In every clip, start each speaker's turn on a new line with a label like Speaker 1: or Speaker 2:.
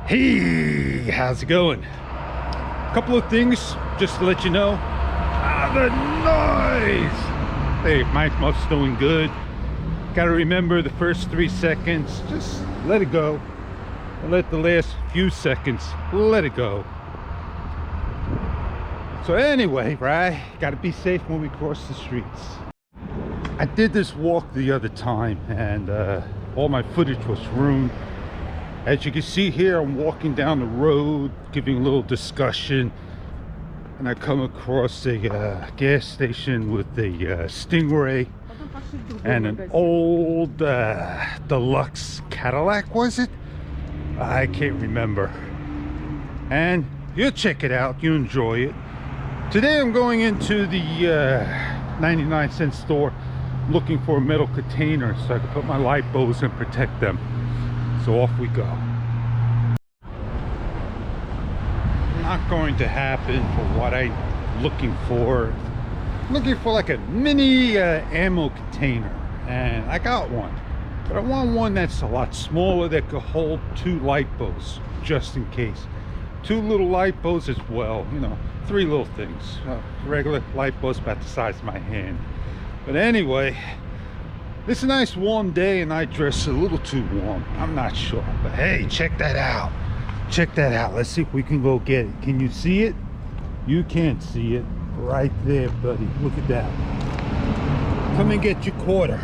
Speaker 1: Hey, how's it going? Couple of things just to let you know. The noise! Hey, my muff's doing good. Gotta remember the first 3 seconds, just let it go. And let the last few seconds, let it go. So anyway, right, gotta be safe when we cross the streets. I did this walk the other time and all my footage was ruined. As you can see here, I'm walking down the road, giving a little discussion, and I come across a gas station with a Stingray and an old deluxe Cadillac, was it? I can't remember. And you'll check it out, you enjoy it. Today I'm going into the 99-cent store looking for a metal container so I can put my light bulbs and protect them. So off we go. Not going to happen for what I'm looking for. I'm looking for like a mini ammo container, and I got one. But I want one that's a lot smaller that could hold 2 light bulbs, just in case. 2 little light bulbs as well, you know, 3 little things. Regular light bulbs about the size of my hand. But anyway, it's a nice warm day and I dress a little too warm. I'm not sure, but hey, check that out. Check that out. Let's see if we can go get it. Can you see it? You can't see it. Right there, buddy. Look at that. Come and get your quarter.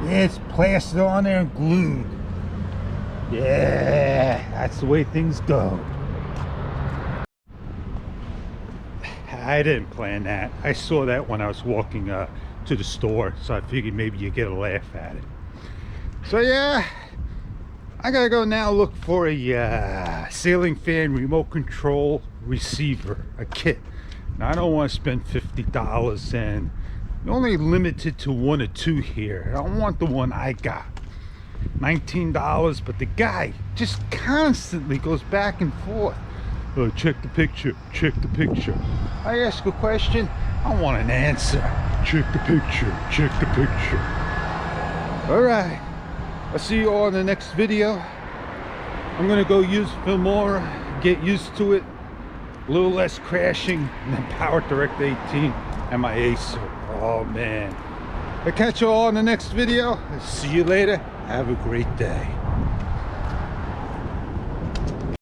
Speaker 1: Yeah, it's plastered on there and glued. Yeah, that's the way things go. I didn't plan that. I saw that when I was walking to the store, so I figured maybe you get a laugh at it. So yeah, I gotta go now look for a ceiling fan remote control receiver, a kit. Now I don't want to spend $50, and you're only limited to 1 or 2 here. I don't want the one I got. $19, but the guy just constantly goes back and forth. Oh, check the picture, check the picture. I ask a question, I want an answer. Check the picture, check the picture. All right, I'll see you all in the next video. I'm gonna go use Filmora, get used to it. A little less crashing than Power Direct 18 and my Acer. Oh man. I'll catch you all in the next video. See you later. Have a great day.